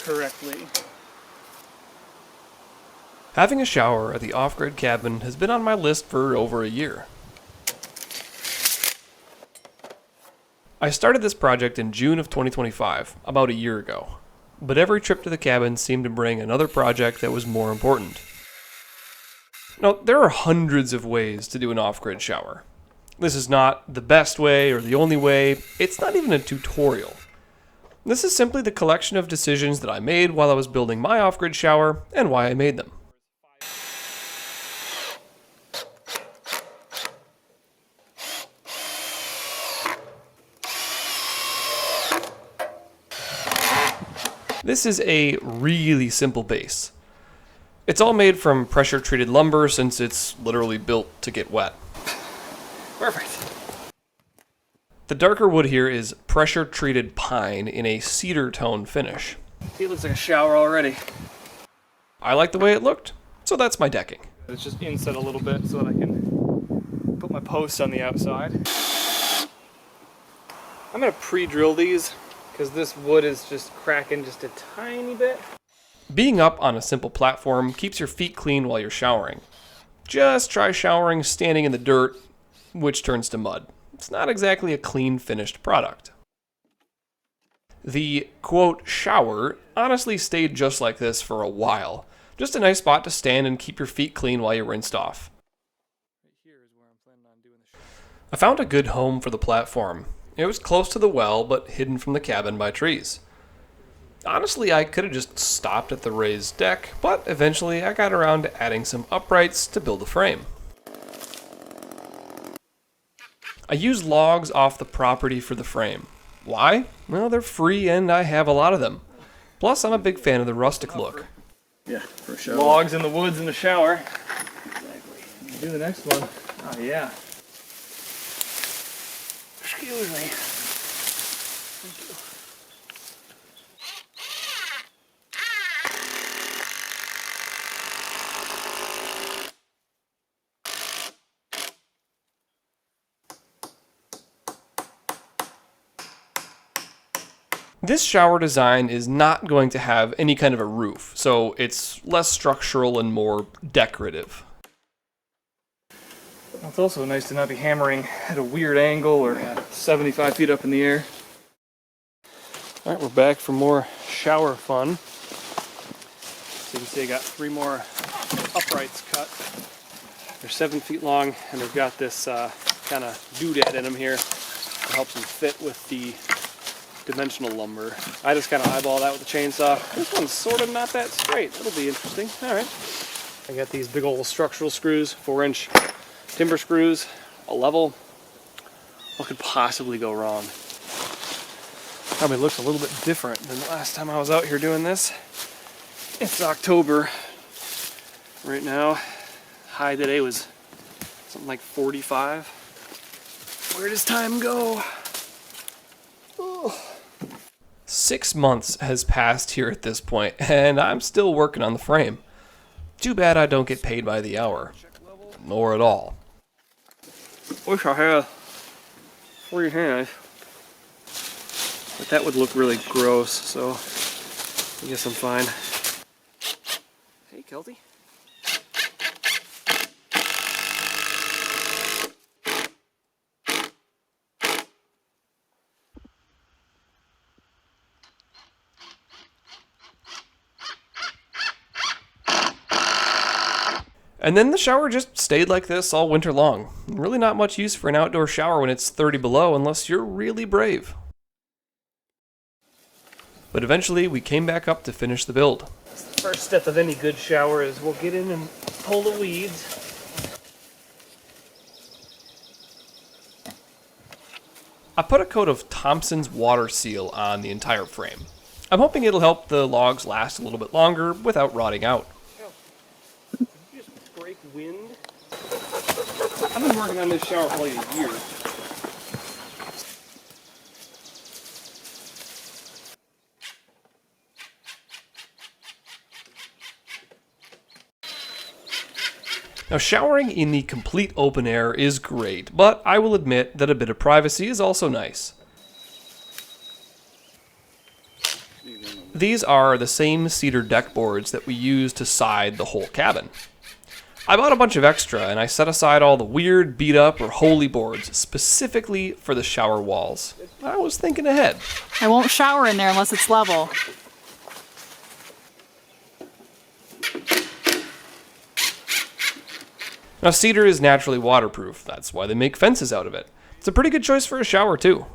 correctly. Having a shower at the off-grid cabin has been on my list for over a year. I started this project in June of 2025, about a year ago, but every trip to the cabin seemed to bring another project that was more important. Now, there are hundreds of ways to do an off-grid shower. This is not the best way or the only way, it's not even a tutorial. This is simply the collection of decisions that I made while I was building my off-grid shower and why I made them. This is a really simple base. It's all made from pressure-treated lumber since it's literally built to get wet. Perfect. The darker wood here is pressure-treated pine in a cedar tone finish. It looks like a shower already. I like the way it looked, so that's my decking. It's just inset a little bit so that I can put my posts on the outside. I'm gonna pre-drill these because this wood is just cracking just a tiny bit. Being up on a simple platform keeps your feet clean while you're showering. Just try showering standing in the dirt, which turns to mud. It's not exactly a clean, finished product. The, quote, shower honestly stayed just like this for a while. Just a nice spot to stand and keep your feet clean while you're rinsed off. I found a good home for the platform. It was close to the well, but hidden from the cabin by trees. Honestly, I could have just stopped at the raised deck, but eventually I got around to adding some uprights to build a frame. I used logs off the property for the frame. Why? Well, they're free and I have a lot of them. Plus, I'm a big fan of the rustic look. Yeah, for sure. Logs in the woods in the shower. Exactly. Do the next one. Oh yeah. Excuse me. Thank you. This shower design is not going to have any kind of a roof, so it's less structural and more decorative. It's also nice to not be hammering at a weird angle or 75 feet up in the air. Alright, we're back for more shower fun. So you can see I got 3 more uprights cut. They're 7 feet long and they've got this kind of doodad in them here that helps them fit with the dimensional lumber. I just kind of eyeball that with a chainsaw. This one's sort of not that straight. That'll be interesting. Alright. I got these big old structural screws, 4-inch timber screws, a level. What could possibly go wrong? Probably looks a little bit different than the last time I was out here doing this. It's October right now. High today was something like 45. Where does time go? Oh. 6 months has passed here at this point, and I'm still working on the frame. Too bad I don't get paid by the hour. Or at all. Wish I had 3 hands. But that would look really gross, so I guess I'm fine. Hey, Kelty. And then the shower just stayed like this all winter long. Really not much use for an outdoor shower when it's 30 below unless you're really brave. But eventually we came back up to finish the build. The first step of any good shower is we'll get in and pull the weeds. I put a coat of Thompson's water seal on the entire frame. I'm hoping it'll help the logs last a little bit longer without rotting out. Wind. I've been working on this shower for like a year. Now, showering in the complete open air is great, but I will admit that a bit of privacy is also nice. These are the same cedar deck boards that we use to side the whole cabin. I bought a bunch of extra, and I set aside all the weird, beat-up, or holy boards specifically for the shower walls. I was thinking ahead. I won't shower in there unless it's level. Now, cedar is naturally waterproof. That's why they make fences out of it. It's a pretty good choice for a shower, too.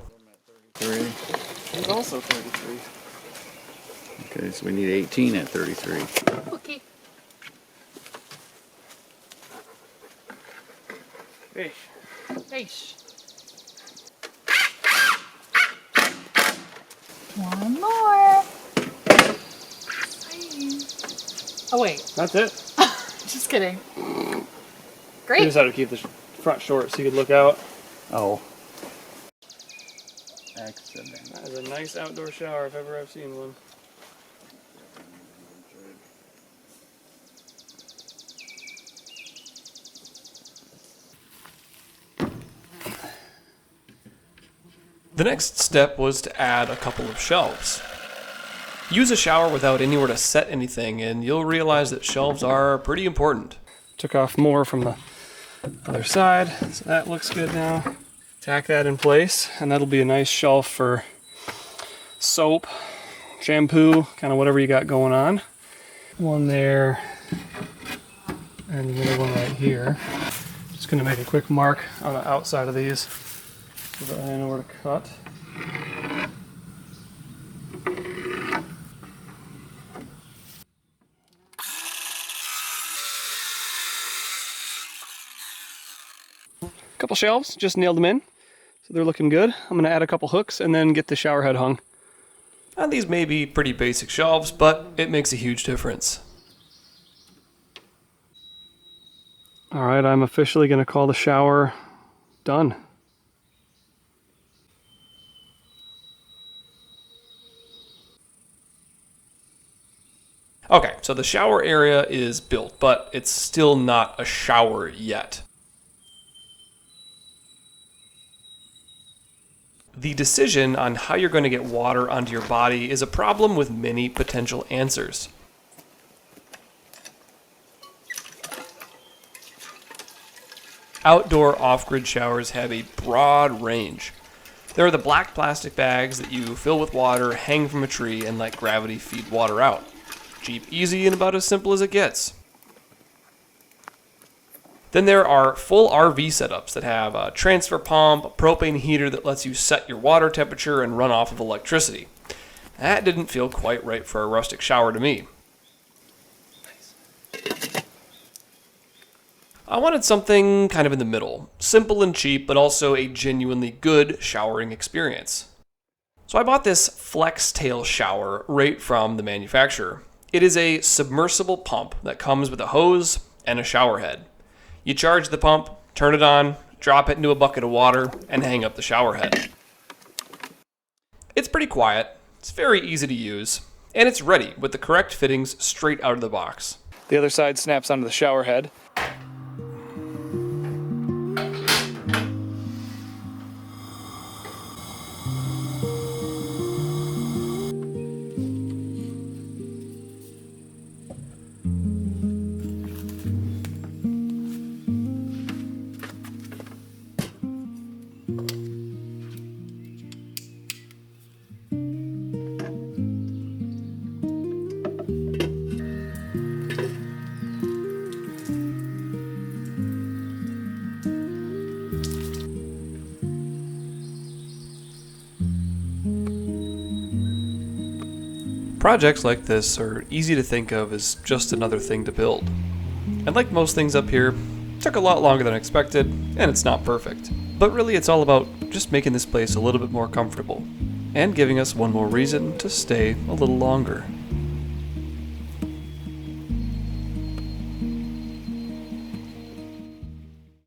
33. It's also 33. Okay, so we need 18 at 33. Okay. Hey, Hey. One more. Oh wait, that's it. just kidding. We Great. just had to keep the front short so you could look out. Oh. Excellent. That is a nice outdoor shower if ever I've seen one. The next step was to add a couple of shelves. Use a shower without anywhere to set anything, and you'll realize that shelves are pretty important. Took off more from the other side, so that looks good now. Tack that in place, and that'll be a nice shelf for soap, shampoo, kind of whatever you got going on. One there, and another one right here. Just gonna make a quick mark on the outside of these so that I know where to cut. Couple shelves, just nailed them in, so they're looking good. I'm gonna add a couple hooks and then get the shower head hung. And these may be pretty basic shelves, but it makes a huge difference. All right, I'm officially gonna call the shower done. Okay, so the shower area is built, but it's still not a shower yet. The decision on how you're going to get water onto your body is a problem with many potential answers. Outdoor off-grid showers have a broad range. There are the black plastic bags that you fill with water, hang from a tree, and let gravity feed water out. Cheap, easy, and about as simple as it gets. Then there are full RV setups that have a transfer pump, a propane heater that lets you set your water temperature and run off of electricity. That didn't feel quite right for a rustic shower to me. I wanted something kind of in the middle, simple and cheap, but also a genuinely good showering experience. So I bought this Flex Tail shower right from the manufacturer. It is a submersible pump that comes with a hose and a shower head. You charge the pump, turn it on, drop it into a bucket of water, and hang up the shower head. It's pretty quiet, it's very easy to use, and it's ready with the correct fittings straight out of the box. The other side snaps onto the shower head. Projects like this are easy to think of as just another thing to build. And like most things up here, it took a lot longer than expected, and it's not perfect. But really it's all about just making this place a little bit more comfortable, and giving us one more reason to stay a little longer.